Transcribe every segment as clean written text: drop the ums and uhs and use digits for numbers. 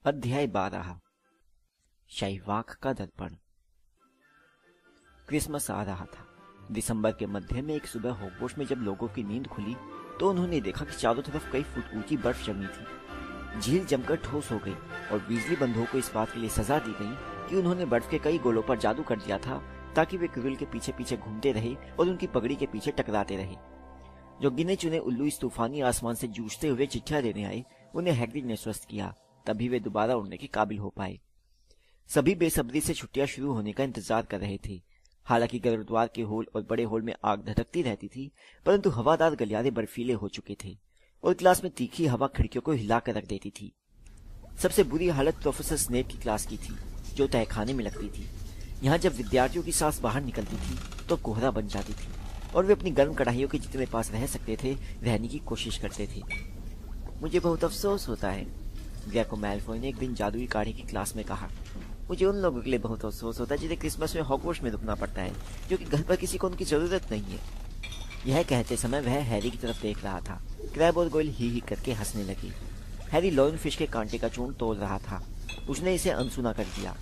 अध्याय 12। शाहीवाग का दर्पण। क्रिसमस आ रहा था। दिसंबर के मध्य में एक सुबह हॉगवर्ट्स में जब लोगों की नींद खुली तो उन्होंने देखा कि चारों तरफ कई फुट ऊंची बर्फ जमी थी। झील जमकर ठोस हो गई और वीजली बंधुओं को इस बात के लिए सजा दी गई कि उन्होंने बर्फ के कई गोलों पर जादू कर दिया था ताकि वे क्विल के पीछे पीछे घूमते रहे और उनकी पगड़ी के पीछे टकराते रहे। जो गिने चुने उल्लू इस तूफानी आसमान से जूझते हुए चिट्ठियां देने आए, उन्हें हैग्रिड ने स्वस्थ किया, तभी वे दोबारा उड़ने के काबिल हो पाए। सभी बेसब्री से छुट्टियां शुरू होने का इंतजार कर रहे थे। हालांकि गर्भद्वार के होल और बड़े होल में आग धधकती रहती थी, परंतु हवादार गलियारे बर्फीले हो चुके थे और क्लास में तीखी हवा खिड़कियों को हिलाकर रख देती थी। सबसे बुरी हालत प्रोफेसर स्नेप की क्लास की थी, जो तहखाने में लगती थी। यहाँ जब विद्यार्थियों की सांस बाहर निकलती थी तो कोहरा बन जाती थी और वे अपनी गर्म कढ़ाइयों के जितने पास रह सकते थे रहने की कोशिश करते थे। मुझे बहुत अफसोस होता है, ड्रैको मैल्फॉय ने एक दिन जादुई काढ़े की क्लास में कहा। मुझे उन लोगों के लिए बहुत अफसोस होता है जिन्हें क्रिसमस में हॉगवर्ट्स में रुकना पड़ता है, क्योंकि घर पर किसी को उनकी जरूरत नहीं है। यह कहते समय वह हैरी की तरफ देख रहा था। क्रैब और गोयल ही करके हंसने लगे। हैरी लॉयन फिश के कांटे का चूर्ण तोड़ रहा था। उसने इसे अनसुना कर दिया।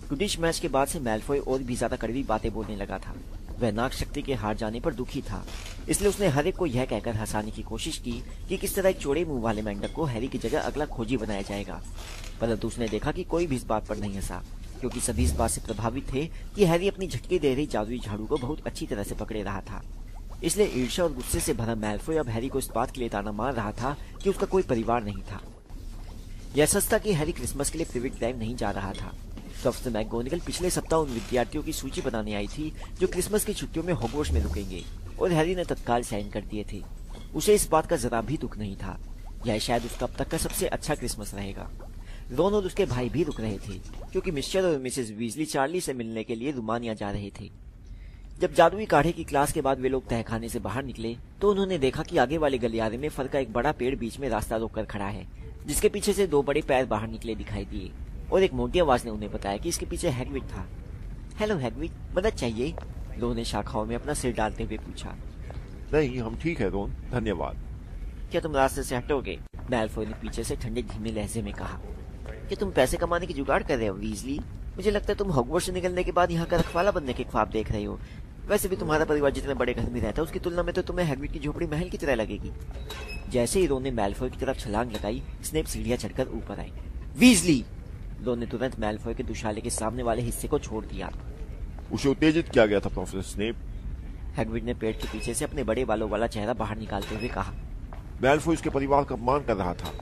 क्विडिच मैच के बाद से मैल्फॉय और भी ज्यादा कड़वी बातें बोलने लगा था। वह नाग शक्ति के हार जाने पर दुखी था, इसलिए उसने हर एक को यह कहकर हंसाने की कोशिश की कि किस तरह एक चौड़े मुंह वाले मेंढक को हैरी की जगह अगला खोजी बनाया जाएगा। परंतु उसने देखा कि कोई भी इस बात पर नहीं हंसा, क्योंकि सभी इस बात से प्रभावित थे कि हैरी अपनी झटके दे रही जादुई झाड़ू को बहुत अच्छी तरह से पकड़े रहा था। इसलिए ईर्ष्या और गुस्से से भरा मैल्फॉय अब हैरी को इस बात के लिए ताना मार रहा था कि उसका कोई परिवार नहीं था। यह सच था कि हैरी क्रिसमस के लिए प्रिवेट ड्राइव नहीं जा रहा था। प्रोफेसर मैगोनिगल पिछले सप्ताह उन विद्यार्थियों की सूची बनाने आई थी जो क्रिसमस की छुट्टियों में हॉगवर्ट्स में रुकेंगे, और हैरी ने तत्काल साइन कर दिए थे। उसे इस बात का जरा भी दुख नहीं था। यह शायद उसका अब तक का सबसे अच्छा क्रिसमस रहेगा। रोन और उसके भाई भी रुक रहे थे, क्योंकि मिस्टर और मिसेस वीजली चार्ली से मिलने के लिए रुमानिया जा रहे थे। जब जादुई काढ़े की क्लास के बाद वे लोग तहखाने से बाहर निकले तो उन्होंने देखा कि आगे वाले गलियारे में फर का एक बड़ा पेड़ बीच में रास्ता रोककर खड़ा है, जिसके पीछे से दो बड़े पैर बाहर निकले दिखाई दिए, और एक मोटी आवाज ने उन्हें बताया कि इसके पीछे हैग्रिड था। हेलो हैग्रिड, मदद चाहिए? रोन ने शाखाओं में अपना सिर डालते हुए पूछा। नहीं, हम ठीक है रोन, धन्यवाद। क्या तुम रास्ते से हटोगे? मैल्फॉय ने पीछे से ठंडे धीमे लहजे में कहा। क्या तुम पैसे कमाने की जुगाड़ कर रहे हो वीजली? मुझे लगता है तुम हॉगवर्ट्स से निकलने के बाद यहाँ का रखवाला बनने के ख्वाब देख रहे हो। वैसे भी तुम्हारा परिवार जितने बड़े घर में रहता है उसकी तुलना में तो तुम्हें हैग्रिड की झोपड़ी महल की तरह लगेगी। जैसे ही रोन ने मैल्फॉय की तरफ छलांग लगाई, स्नेप सीढ़ियां चढ़कर ऊपर आई। वीजली! रोन ने तुरंत मैल्फॉय के दुशाले के सामने वाले हिस्से को छोड़ दिया। उसे उत्तेजित किया गया था प्रोफेसर स्नेप, हैग्रिड ने पेड़ के पीछे से अपने बड़े बालों वाला चेहरा बाहर निकालते हुए कहा। मैल्फॉय उसके परिवार का अपमान कर रहा था।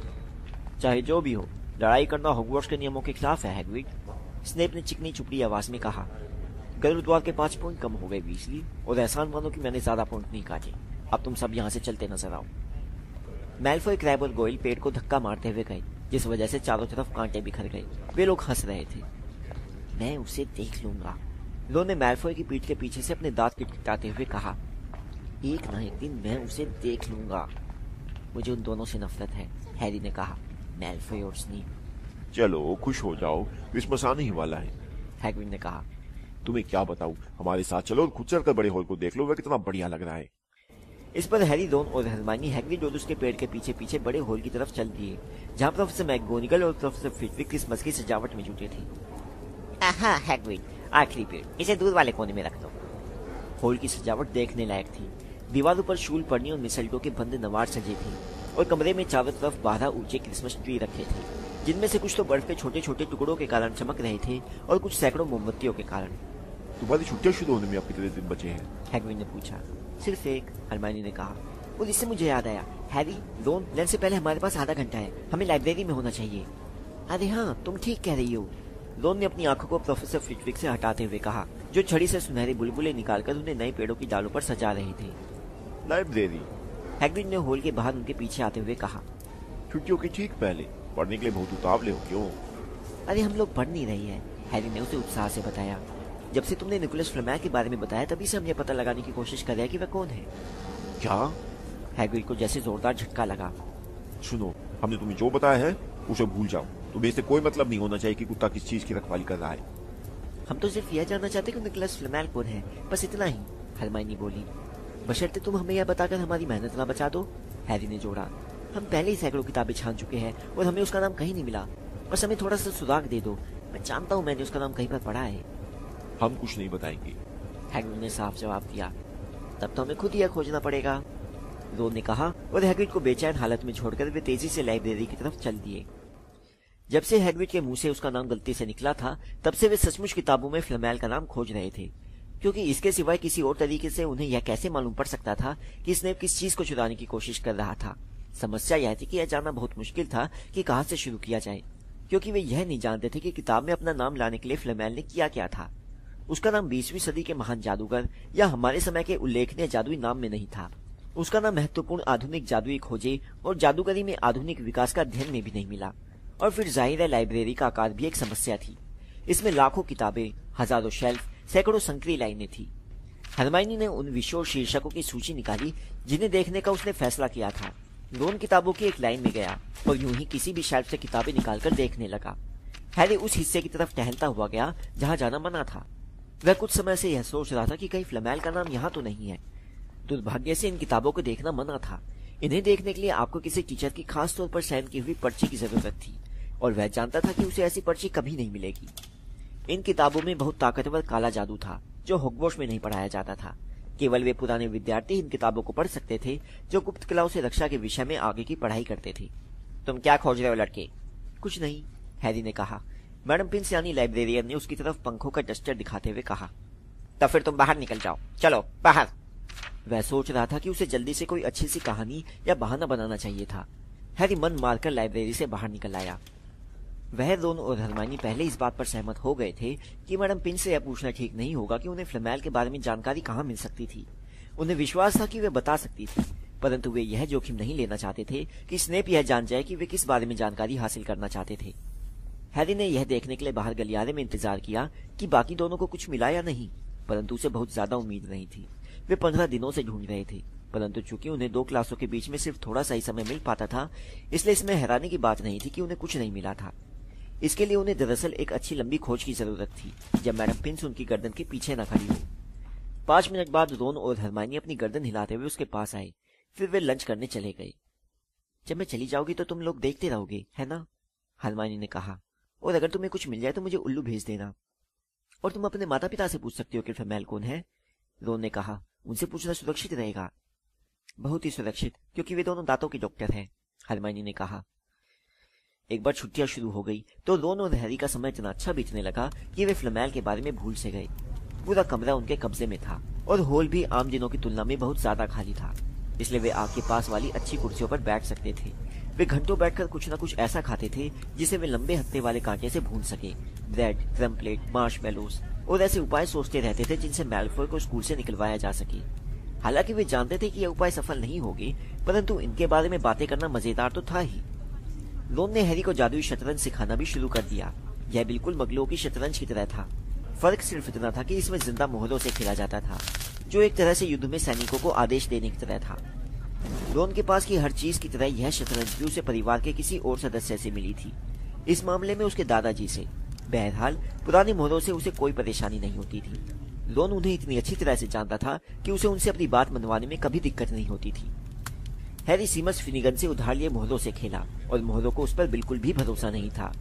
चाहे जो भी हो, लड़ाई करना हॉगवर्ट्स के नियमों के खिलाफ है हैग्रिड, स्नेप ने चिकनी चुपड़ी आवाज में कहा। गर्भद्वार के 5 पॉइंट कम हो गए वीजली, और एहसान मानो कि मैंने ज्यादा पॉइंट नहीं काटे। अब तुम सब यहाँ से चलते नजर आओ। मैल्फॉय, क्रैब और गोयल पेड़ को धक्का मारते हुए गए, जिस वजह से चारों तरफ कांटे बिखर गए। वे लोग हंस रहे थे। मैं उसे देख लूंगा, रोन ने मैल्फॉय की पीठ के पीछे से अपने दांत किटकिटाते हुए कहा। एक ना एक दिन मैं उसे देख लूंगा। मुझे उन दोनों से नफरत है, हैरी ने कहा। मैल्फॉय और स्नेप। चलो खुश हो जाओ, क्रिसमस आने ही वाला है, हैग्रिड ने कहा। तुम्हें क्या बताऊं, हमारे साथ चलो और खुद चलकर बड़े हॉल को देख लो, वह कितना बढ़िया लग रहा है। इस पर हैरी, रोन और हरमाइनी हैग्रिड और उसके पेड़ के पीछे पीछे बड़े हॉल की तरफ चल दिए, जहाँ प्रोफेसर मैगोनिगल और प्रोफेसर फिटविक क्रिसमस की सजावट में जुटे थे। आहा हैग्रिड, आखिरी पेड़, इसे दूर वाले कोने में रख दो। हॉल की सजावट देखने लायक थी। दीवारों पर शूल पड़नी और मिसल्टों के बंद नवार सजे थे, और कमरे में चारों तरफ 12 ऊंचे क्रिसमस ट्री रखे थे, जिनमें से कुछ तो बर्फ के छोटे छोटे टुकड़ों के कारण चमक रहे थे और कुछ सैकड़ों मोमबत्तियों के कारण। तुम्हारी छुट्टियां शुरू होने में अब कितने दिन बचे हैं? हैग्रिड ने पूछा। सिर्फ एक, हरमाइनी ने कहा। और इससे मुझे याद आया, हैरी, रोन, लंच से पहले हमारे पास आधा घंटा है, हमें लाइब्रेरी में होना चाहिए। अरे हाँ, तुम ठीक कह रही हो, रोन ने अपनी आंखों को प्रोफेसर फिटविक से हटाते हुए कहा, जो छड़ी से सुनहरे बुलबुलें निकालकर उन्हें नए पेड़ों की डालों पर सजा रहे थे। लाइब्रेरी? हैग्रिड ने हॉल के बाहर उनके पीछे आते हुए कहा। छुट्टियों की ठीक पहले पढ़ने के लिए बहुत उतावले हो क्यों? अरे हम लोग पढ़ नहीं रही है, हैरी ने उसे उत्साह से बताया। जब से तुमने निकोलस फ्लेमैग के बारे में बताया तभी से हम ये पता लगाने की कोशिश कर रहे हैं कि वह कौन है। क्या? हैग्रिड को जैसे जोरदार झटका लगा। सुनो, हमने तुम्हें जो बताया है उसे भूल जाओ। तुम्हें इससे कोई मतलब नहीं होना चाहिए कि कुत्ता किस चीज की रखवाली कर रहा है। हम तो सिर्फ यह जानना चाहते कि निकोलस फ्लेमैग कौन है, बस इतना ही, हरमाइनी बोली। बशर्ते तुम हमें यह बताकर हमारी मेहनत ना बचा दो, हैरी ने जोड़ा। हम पहले ही सैकड़ों किताबें छान चुके हैं और हमें उसका नाम कहीं नहीं मिला। बस हमें थोड़ा सा सुराग दे दो। मैं जानता हूँ मैंने उसका नाम कहीं पर पढ़ा है। हम कुछ नहीं बताएंगे, हैग्रिड ने साफ जवाब दिया। तब तो हमें खुद ही खोजना पड़ेगा, रोन ने कहा, और हैग्रिड को बेचैन हालत में छोड़कर वे तेजी से लाइब्रेरी की तरफ चल दिए। जब से हैग्रिड के मुंह से उसका नाम गलती से निकला था, तब से वे सचमुच किताबों में फ्लैमेल का नाम खोज रहे थे, क्योंकि इसके सिवाय किसी और तरीके से उन्हें यह कैसे मालूम पड़ सकता था कि स्नेप किस चीज को चुराने की कोशिश कर रहा था। समस्या यह थी कि यह जानना बहुत मुश्किल था कि कहां से शुरू किया जाए, क्योंकि वे यह नहीं जानते थे कि किताब में अपना नाम लाने के लिए फ्लैमेल ने किया क्या था। उसका नाम 20वीं सदी के महान जादूगर या हमारे समय के उल्लेखनीय जादुई नाम में नहीं था। उसका नाम महत्वपूर्ण आधुनिक जादुई खोजे और जादूगरी में आधुनिक विकास का अध्ययन में भी नहीं मिला। और फिर जाहिर है लाइब्रेरी का आकार भी एक समस्या थी। इसमें लाखों किताबें, हजारों शेल्फ, सैकड़ों संकरी लाइनें थी। हरमाइनी ने उन विषयों और शीर्षकों की सूची निकाली जिन्हें देखने का उसने फैसला किया था। रोन किताबों की एक लाइन में गया और यूं ही किसी भी शेल्फ से किताबें निकालकर देखने लगा। हैरी उस हिस्से की तरफ टहलता हुआ गया जहां जाना मना था। वह कुछ समय से यह सोच रहा था कि कहीं फ्लैमेल का नाम यहाँ तो नहीं है। दुर्भाग्य से इन किताबों को देखना मना था। इन्हें देखने के लिए आपको किसी टीचर की खास तौर पर साइन की हुई पर्ची की जरूरत थी, और वह जानता था कि उसे ऐसी पर्ची कभी नहीं मिलेगी। इन किताबों में बहुत ताकतवर काला जादू था जो हॉगवर्ट्स में नहीं पढ़ाया जाता था। केवल वे पुराने विद्यार्थी इन किताबों को पढ़ सकते थे जो गुप्त कलाओं से रक्षा के विषय में आगे की पढ़ाई करते थे। तुम क्या खोज रहे हो लड़के? कुछ नहीं, हैरी ने कहा। मैडम पिंस यानी लाइब्रेरियन ने उसकी तरफ पंखों का डस्टर दिखाते हुए कहा। तो फिर तुम बाहर निकल जाओ, चलो बाहर। वह सोच रहा था कि उसे जल्दी से कोई अच्छी सी कहानी या बहाना बनाना चाहिए था। हैरी मन मारकर लाइब्रेरी से बाहर निकल आया। वह रोन और हरमाइनी पहले इस बात पर सहमत हो गए थे कि मैडम पिंस से यह पूछना ठीक नहीं होगा कि उन्हें फ्लैमेल के बारे में जानकारी कहाँ मिल सकती थी। उन्हें विश्वास था कि वे बता सकती थी, परंतु वे यह जोखिम नहीं लेना चाहते थे कि स्नेप यह जान जाए कि वे किस बारे में जानकारी हासिल करना चाहते थे। हैरी ने यह देखने के लिए बाहर गलियारे में इंतजार किया कि बाकी दोनों को कुछ मिला या नहीं, परंतु उसे बहुत ज्यादा उम्मीद नहीं थी। वे 15 दिनों से ढूंढ रहे थे, परंतु चूंकि उन्हें 2 क्लासों के बीच में सिर्फ थोड़ा सा ही समय मिल पाता था, इसलिए इसमें हैरानी की बात नहीं थी कि उन्हें कुछ नहीं मिला था। इसके लिए उन्हें दरअसल एक अच्छी लंबी खोज की जरूरत थी, जब मैडम पिंस उनकी गर्दन के पीछे न खड़ी हो। 5 मिनट बाद रोन और हरमाइनी अपनी गर्दन हिलाते हुए उसके पास आए। फिर वे लंच करने चले गए। जब मैं चली जाऊंगी तो तुम लोग देखते रहोगे, है ना? हरमाइनी ने कहा। और अगर तुम्हें कुछ मिल जाए तो मुझे उल्लू भेज देना। और तुम अपने माता पिता से पूछ सकते हो कि फ्लैमेल कौन है, रोन ने कहा। उनसे पूछना सुरक्षित रहेगा। बहुत ही सुरक्षित, क्योंकि वे दोनों दांतों के डॉक्टर हैं, हरमाइनी ने कहा। एक बार छुट्टियां शुरू हो गई तो रोन और हैरी का समय इतना अच्छा बीतने लगा कि वे फ्लैमेल के बारे में भूल से गए। पूरा कमरा उनके कब्जे में था और हॉल भी आम दिनों की तुलना में बहुत ज्यादा खाली था, इसलिए वे आग के पास वाली अच्छी कुर्सियों पर बैठ सकते थे। वे घंटों बैठकर कुछ न कुछ ऐसा खाते थे जिसे वे लंबे हत्थे वाले कांटे से भून सके। ब्रेड, क्रम्पलेट, मार्शमेलोस और ऐसे उपाय सोचते रहते थे जिनसे मैलफॉय को स्कूल से निकलवाया जा सके। हालांकि वे जानते थे कि यह उपाय सफल नहीं होंगे, परंतु इनके बारे में बातें करना मजेदार तो था ही। रोन ने हैरी को जादुई शतरंज सिखाना भी शुरू कर दिया। यह बिल्कुल मगलों की शतरंज की तरह था। फर्क सिर्फ इतना था कि इसमें जिंदा मोहरों से खेला जाता था, जो एक तरह से युद्ध में सैनिकों को आदेश देने की तरह था। रोन के पास की हर चीज की तरह यह शतरंज भी उसे परिवार के किसी और सदस्य से मिली थी, इस मामले में उसके दादाजी से। बहरहाल पुराने मोहरों से उसे कोई परेशानी नहीं होती थी। रोन उन्हें इतनी अच्छी तरह से जानता था कि उसे उनसे अपनी बात मनवाने में कभी दिक्कत नहीं होती थी। हैरी सीमस फिनिगन से उधार लिए मोहरों से खेला और मोहरों को उस पर बिल्कुल भी भरोसा नहीं था।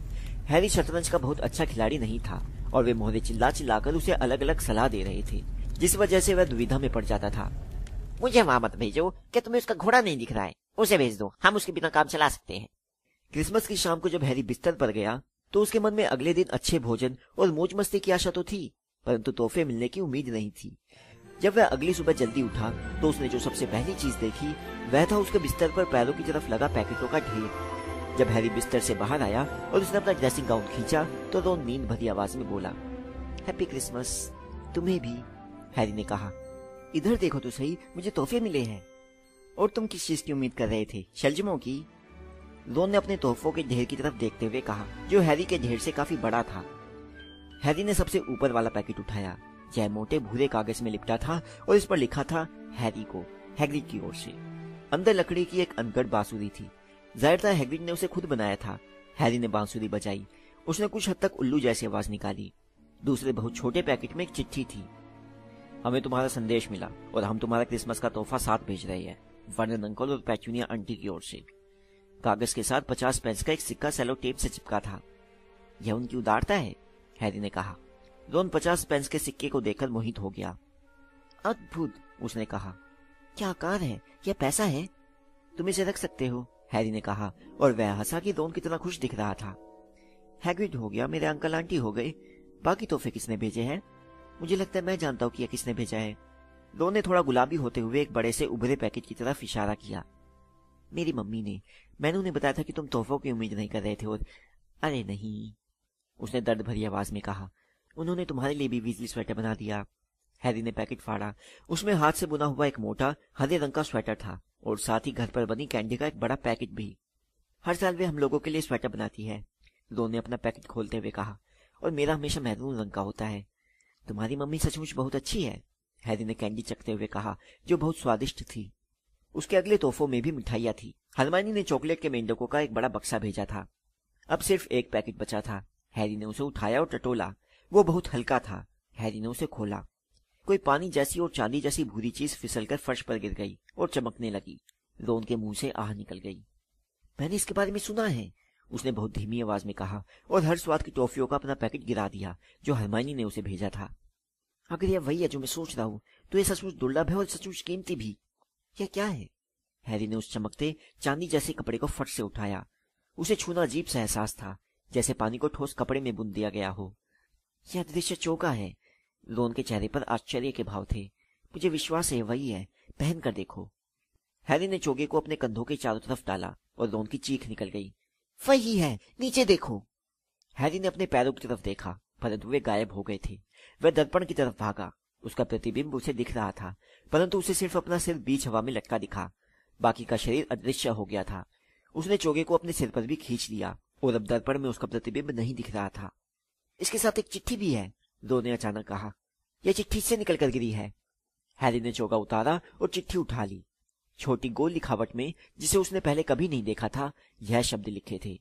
हैरी शतरंज का बहुत अच्छा खिलाड़ी नहीं था और वे मोहरे चिल्ला चिल्लाकर उसे अलग अलग सलाह दे रहे थे, जिस वजह से वह दुविधा में पड़ जाता था। मुझे वहां मत भेजो, क्या तुम्हें उसका घोड़ा नहीं दिख रहा है? उसे भेज दो, हम उसके बिना काम चला सकते हैं। क्रिसमस की शाम को जब हैरी बिस्तर पर गया तो उसके मन में अगले दिन अच्छे भोजन और मौज मस्ती की आशा तो थी, परंतु तोहफे मिलने की उम्मीद नहीं थी। जब वह अगली सुबह जल्दी उठा तो उसने जो सबसे पहली चीज देखी वह था उसके बिस्तर पर पैरों की तरफ लगा पैकेटों का ढेर। जब हैरी बिस्तर से बाहर आया और उसने अपना ड्रेसिंग गाउन खींचा तो रोन नींद भरी आवाज में बोला, हैप्पी क्रिसमस। तुम्हें भी, हैरी ने कहा। इधर देखो तो सही, मुझे तोहफे मिले हैं। और तुम किस चीज की उम्मीद कर रहे थे? शलजमों की? रोन ने अपने तोहफों के ढेर की तरफ देखते हुए कहा, जो हैरी के ढेर से काफी बड़ा था। हैरी ने सबसे ऊपर वाला पैकेट उठाया। यह मोटे भूरे कागज में लिपटा था और इस पर लिखा था हैरी को, हैग्रिड की ओर से। अंदर लकड़ी की एक अनगढ़ बांसुरी थी। जाहिर था हैग्रिड ने उसे खुद बनाया था। हैरी ने बांसुरी बजाई। उसने कुछ हद तक उल्लू जैसी आवाज निकाली। दूसरे बहुत छोटे पैकेट में एक चिट्ठी थी। हमें तुम्हारा संदेश मिला और हम तुम्हारा क्रिसमस का तोहफा साथ भेज रहे हैं, वर्नन अंकल और पेचुनिया आंटी की ओर से। कागज के साथ 50 पेंस का एक सिक्का सेलो टेप से चिपका था। यह उनकी उदारता है, हैरी ने कहा। रोन 50 पेंस के सिक्के को देखकर मोहित हो गया। अद्भुत, उसने कहा। क्या आकार है, यह पैसा है, तुम इसे रख सकते हो, हैरी ने कहा, और वह हंसा कि रोन कितना खुश दिख रहा था। हैग्रिड हो गया, मेरे अंकल आंटी हो गए, बाकी तोहफे किसने भेजे हैं? मुझे लगता है मैं जानता हूँ कि यह किसने भेजा है। रोन ने थोड़ा गुलाबी होते हुए एक बड़े से उभरे पैकेट की तरफ इशारा किया। मेरी मम्मी ने, मैंने उन्हें बताया था कि तुम तोहफों की उम्मीद नहीं कर रहे थे और अरे नहीं, उसने दर्द भरी आवाज में कहा। उन्होंने तुम्हारे लिए भी वीजली स्वेटर बना दिया। हैरी ने पैकेट फाड़ा। उसमें हाथ से बुना हुआ एक मोटा हरे रंग का स्वेटर था और साथ ही घर पर बनी कैंडी का एक बड़ा पैकेट भी। हर साल वे हम लोगों के लिए स्वेटर बनाती है, रोन ने अपना पैकेट खोलते हुए कहा, और मेरा हमेशा मैरून रंग का होता है। तुम्हारी मम्मी सचमुच बहुत अच्छी है, हैरी ने कैंडी चखते हुए कहा, जो बहुत स्वादिष्ट थी। उसके अगले तोहफों में भी मिठाइयाँ थी। हरमाइनी ने चॉकलेट के मेंढकों का एक बड़ा बक्सा भेजा था। अब सिर्फ एक पैकेट बचा था। हैरी ने उसे उठाया और टटोला। वो बहुत हल्का था। हैरी ने उसे खोला। कोई पानी जैसी और चांदी जैसी भूरी चीज फिसलकर फर्श पर गिर गई और चमकने लगी। रोन के मुंह से आह निकल गई। मैंने इसके बारे में सुना है, उसने बहुत धीमी आवाज में कहा, और हर स्वाद की टॉफियों का अपना पैकेट गिरा दिया जो हरमाइनी ने उसे भेजा था। अगर यह वही है जो मैं सोच रहा हूँ तो यह सचमुच दुर्लभ है और सचमुच कीमती भी। यह क्या है? हैरी ने उस चमकते चांदी जैसे कपड़े को फट से उठाया। उसे छूना अजीब सा एहसास था, जैसे पानी को ठोस कपड़े में बुन दिया गया हो। यह दृश्य चौका है। रोन के चेहरे पर आश्चर्य के भाव थे। मुझे विश्वास है वही है, पहन कर देखो। हैरी ने चोगे को अपने कंधों के चारों तरफ डाला और रोन की चीख निकल गई। वही है, नीचे देखो। हैरी ने अपने पैरों की तरफ देखा, परंतु वे गायब हो गए थे। वह दर्पण की तरफ भागा। उसका प्रतिबिंब उसे दिख रहा था, परंतु उसे सिर्फ अपना सिर बीच हवा में लटका दिखा। बाकी का शरीर अदृश्य हो गया था। उसने चोगे को अपने सिर पर भी खींच लिया और अब दर्पण में उसका प्रतिबिंब नहीं दिख रहा था। इसके साथ एक चिट्ठी भी है, रोन ने अचानक कहा। यह चिट्ठी से निकल कर गिरी है। हैरी ने चोगा उतारा और चिट्ठी उठा ली। छोटी गोल लिखावट में, जिसे उसने पहले कभी नहीं देखा था, यह शब्द लिखे थे।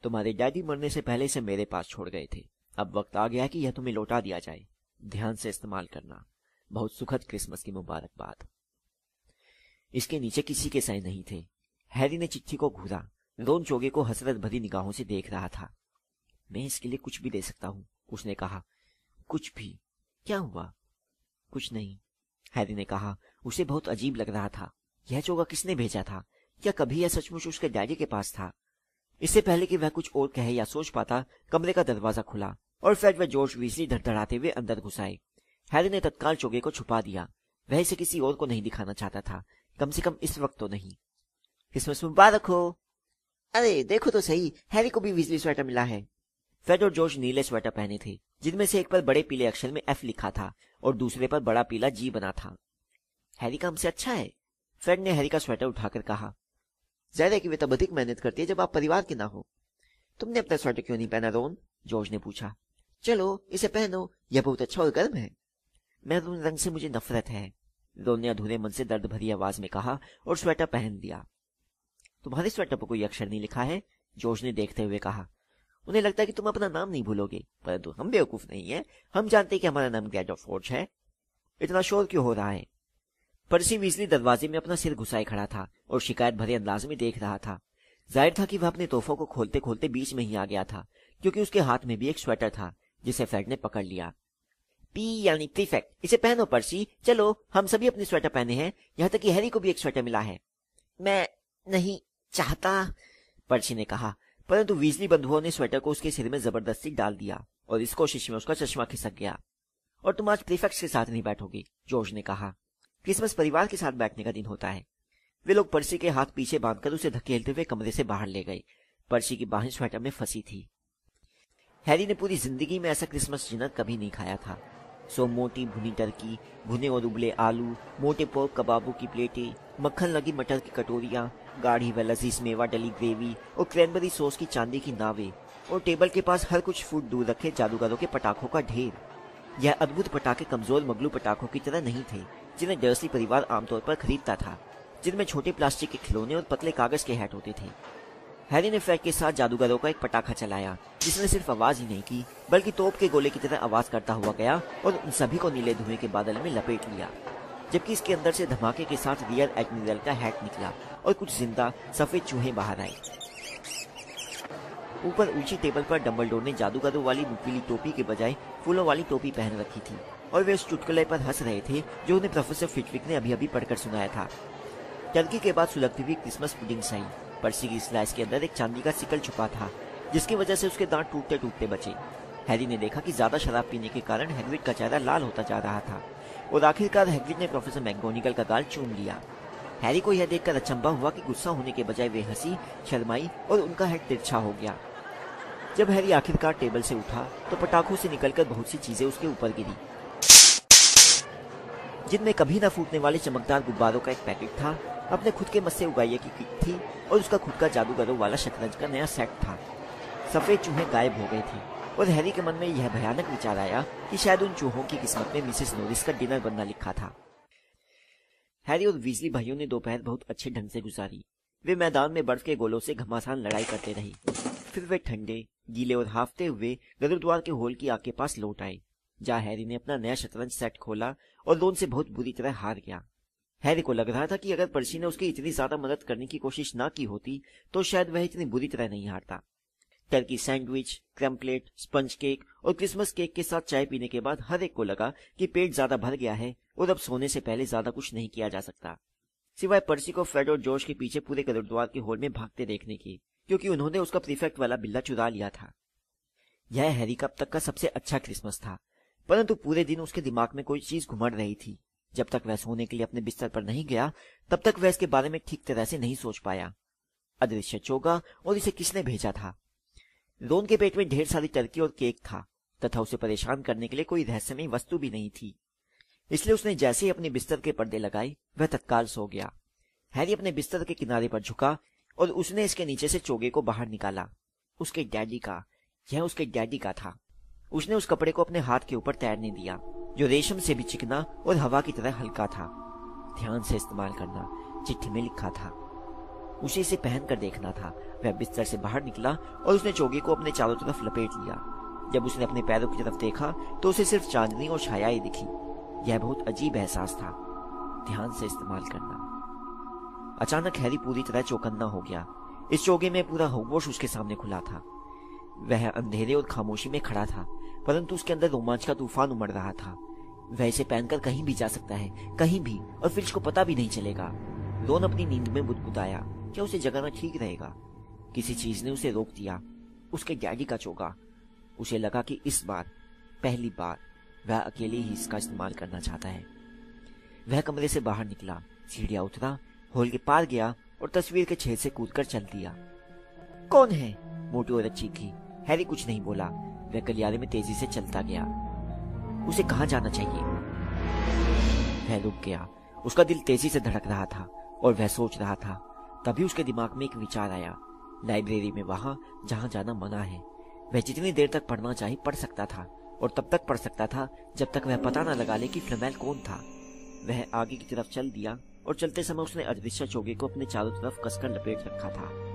तुम्हारे डैडी मरने से पहले इसे मेरे पास छोड़ गए थे। अब वक्त आ गया कि यह तुम्हें लौटा दिया जाए। ध्यान से इस्तेमाल करना। बहुत सुखद क्रिसमस की मुबारकबाद। इसके नीचे किसी के साइन नहीं थे। हैरी ने चिट्ठी को घूरा। रोन चोगे को हसरत भरी निगाहों से देख रहा था। मैं इसके लिए कुछ भी दे सकता हूँ, उसने कहा। कुछ भी? क्या हुआ? कुछ नहीं, हैरी ने कहा। उसे बहुत अजीब लग रहा था। यह चोगा किसने भेजा था? क्या कभी यह सचमुच उसके डैडी के पास था? इससे पहले कि वह कुछ और कहे या सोच पाता, कमरे का दरवाजा खुला और फ्रेड व जॉर्ज वीजली धड़धड़ाते हुए अंदर घुस आए। हैरी ने तत्काल चोगे को छुपा दिया। वह इसे किसी और को नहीं दिखाना चाहता था, कम से कम इस वक्त तो नहीं। क्रिसमस मुबारक हो। अरे देखो तो सही, हैरी को भी वीजली स्वेटर मिला है। फ्रेड और जॉर्ज नीले स्वेटर पहने थे, जिनमें से एक पर बड़े पीले अक्षर में एफ लिखा था और दूसरे पर बड़ा पीला जी बना था। हैरी का हमसे अच्छा है, फ्रेड ने हैरी का स्वेटर उठाकर कहा। जाहिर है कि वे तब अधिक मेहनत करती है जब आप परिवार के ना हो। तुमने अपना स्वेटर क्यों नहीं पहना रोन? जॉर्ज ने पूछा। चलो इसे पहनो, यह बहुत अच्छा और गर्म है। मैरून रंग से मुझे नफरत है, रोन ने अधूरे मन से दर्द भरी आवाज में कहा और स्वेटर पहन लिया। तुम्हारे स्वेटर पर कोई अक्षर नहीं लिखा है, जॉर्ज ने देखते हुए कहा। उन्हें लगता है कि तुम अपना नाम नहीं भूलोगे, परंतु हम बेवकूफ नहीं है। हम जानते हैं कि हमारा नाम ग्रेट ऑफ फोर्ज है। इतना शोर क्यों हो रहा है? पर्सी वीजली दरवाजे में अपना सिर घुसाए खड़ा था और शिकायत भरे अंदाज में देख रहा था। जाहिर था कि वह अपने तोहफों को खोलते खोलते बीच में ही आ गया था, क्योंकि उसके हाथ में भी एक स्वेटर था जिसे फ्रेड ने पकड़ लिया। पी यानी प्रीफेक्ट, इसे पहनो पर्सी। चलो, हम सभी अपने स्वेटर पहने हैं, यहाँ तक कि हैरी को भी एक स्वेटर मिला है। मैं नहीं चाहता, पर्सी ने कहा, परंतु वीजली बंधुओं ने स्वेटर को उसके सिर में जबरदस्ती डाल दिया और इस कोशिश में उसका चश्मा खिसक गया। और तुम आज प्रीफेक्ट्स के साथ नहीं बैठोगी, जॉर्ज ने कहा। क्रिसमस परिवार के साथ बैठने का दिन होता है। वे लोग पर्सी के हाथ पीछे बांधकर उसे धकेलते हुए कमरे से बाहर ले गए। पर्सी की बाहें स्वेटर में फंसी थी। हैरी ने पूरी जिंदगी में ऐसा क्रिसमस डिनर कभी नहीं खाया था। सो मोटी भुनी टर्की, भुने और उबले आलू, मोटे पोर्क कबाबों की प्लेटें, मक्खन लगी मटर की कटोरियां, गाढ़ी व लजीज मेवा डली ग्रेवी और क्रैनबेरी सॉस की चांदी की नावें और टेबल के पास हर कुछ फुट दूर रखे जादूगरों के पटाखों का ढेर। यह अद्भुत पटाखे कमजोर मगलू पटाखों की तरह नहीं थे जिन्हें डर्सी परिवार आमतौर पर खरीदता था, जिनमें छोटे प्लास्टिक के खिलौने और पतले कागज के हैट होते थे। हैरी ने फ्रेड के साथ जादूगरों का एक पटाखा चलाया, जिसने सिर्फ आवाज ही नहीं की बल्कि तोप के गोले की तरह आवाज करता हुआ गया और उन सभी को नीले धुएं के बादल में लपेट लिया, जबकि इसके अंदर से धमाके के साथ रियर एडमिरल का हैट निकला और कुछ जिंदा सफेद चूहे बाहर आए। ऊपर ऊंची टेबल पर डंबलडोर ने जादूगरों वाली नुकीली टोपी के बजाय फूलों वाली टोपी पहन रखी थी और वे उस चुटकुले पर हंस रहे थे जो उन्हें प्रोफेसर फिटविक ने अभी अभी पढ़कर सुनाया था। टर्की के बाद सुलगती हुई क्रिसमस पुडिंग्स आई। पर्सी की स्लाइस के अंदर एक चांदी का सिकल छुपा था जिसकी वजह से उसके दांत टूटते टूटते बचे। हैरी ने देखा कि ज्यादा शराब पीने के कारण हैग्रिड का चेहरा लाल होता जा रहा था और आखिरकार हैग्रिड ने प्रोफेसर मैकगोनागल का गाल चूम लिया। हैरी को यह देखकर अचंभा हुआ कि गुस्सा होने के बजाय वे हंसी, शर्माई और उनका हेड तिरछा हो गया। जब हैरी आखिरकार टेबल से उठा तो पटाखों से निकलकर बहुत सी चीजें उसके ऊपर गिरी, जिनमें कभी न फूटने वाले चमकदार गुब्बारों का एक पैकेट था, अपने खुद के मस्से उगाइये की किट थी और उसका खुद का जादूगरों वाला शतरंज का नया सेट था। सफेद चूहे गायब हो गए थे और हैरी के मन में यह भयानक विचार आया कि शायद उन चूहों की किस्मत में मिसेस नॉरिस का डिनर बनना लिखा था। हैरी और वीजली भाइयों ने दोपहर बहुत अच्छे ढंग से गुजारी। वे मैदान में बर्फ के गोलों से घमासान लड़ाई करते रहे। फिर वे ठंडे, गीले और हाफते हुए गुरुद्वार के हॉल की आग के पास लौट आए, जहाँ हैरी ने अपना नया शतरंज सेट खोला और लोन से बहुत बुरी तरह हार गया। हैरी को लग रहा था कि अगर पर्सी ने उसकी इतनी ज्यादा मदद करने की कोशिश ना की होती तो शायद वह इतनी बुरी तरह नहीं हारता। टर्की सैंडविच, क्रम्पलेट, स्पंज केक और क्रिसमस केक के साथ चाय पीने के बाद हर एक को लगा कि पेट ज्यादा भर गया है और अब सोने से पहले ज्यादा कुछ नहीं किया जा सकता, सिवाय पर्सी को फ्रेड और जॉर्ज के पीछे पूरे गुरुद्वार के हॉल में भागते देखने की, क्योंकि उन्होंने उसका प्रीफेक्ट वाला बिल्ला चुरा लिया था। यह हैरी का अब तक का सबसे अच्छा क्रिसमस था, परंतु पूरे दिन उसके दिमाग में कोई चीज घुमड़ रही थी। जब तक वह सोने के लिए अपने बिस्तर पर नहीं गया तब तक वह इसके बारे में ठीक तरह से नहीं सोच पाया। अदृश्य चोगा और इसे किसने भेजा था? रोन के पेट में ढेर सारी टर्की और केक था तथा उसे परेशान करने के लिए कोई रहस्यमय वस्तु भी नहीं थी, इसलिए उसने जैसे ही अपने बिस्तर के पर्दे लगाए वह तत्काल सो गया। हैरी अपने बिस्तर के किनारे पर झुका और उसने इसके नीचे से चोगे को बाहर निकाला। उसके डैडी का, यह उसके डैडी का था। उसने उस कपड़े को अपने हाथ के ऊपर तैरने दिया जो रेशम से भी चिकना और हवा की तरह हल्का था। ध्यान से इस्तेमाल करना, चिट्ठी में लिखा था। उसे इसे पहनकर देखना था। वह बिस्तर से बाहर निकला और उसने चोगे को अपने चारों तरफ लपेट लिया। जब उसने अपने पैरों की तरफ देखा तो उसे सिर्फ चांदनी और छायाएं दिखी। यह बहुत अजीब एहसास था, ध्यान से इस्तेमाल करना। अचानक हैरी पूरी तरह चौकन्ना हो गया। इस चोगे में पूरा हॉगवर्ट्स उसके सामने खुला था। वह अंधेरे और खामोशी में खड़ा था, परंतु उसके अंदर रोमांच का तूफान उमड़ रहा था। वह इसे पहनकर कहीं भी जा सकता है, कहीं भी, और फिर को पता भी नहीं चलेगा। रोन अपनी नींद में बुदबुदाया, क्या उसे जगाना ठीक रहेगा? किसी चीज ने उसे रोक दिया, उसके डैडी का चोगा। उसे लगा कि इस बार, पहली बार, वह अकेले ही इसका इस्तेमाल करना चाहता है। वह कमरे से बाहर निकला, सीढ़ियां उतरा, हॉल के पार गया और तस्वीर के छेद से कूदकर चल दिया। कौन है? मोटी औरत चीखी। हैरी कुछ नहीं बोला। वह गलियारे में तेजी से चलता गया। उसे कहाँ जाना चाहिए? वह रुक गया। उसका दिल तेजी से धड़क रहा था और वह सोच रहा था। तभी उसके दिमाग में एक विचार आया। लाइब्रेरी में, वहां जहां जाना मना है। वह जितनी देर तक पढ़ना चाहे पढ़ सकता था और तब तक पढ़ सकता था जब तक वह पता न लगा ले कि फ्लेमेल कौन था। वह आगे की तरफ चल दिया और चलते समय उसने अदृश्य चोगे को अपने चारों तरफ कसकर लपेट रखा था।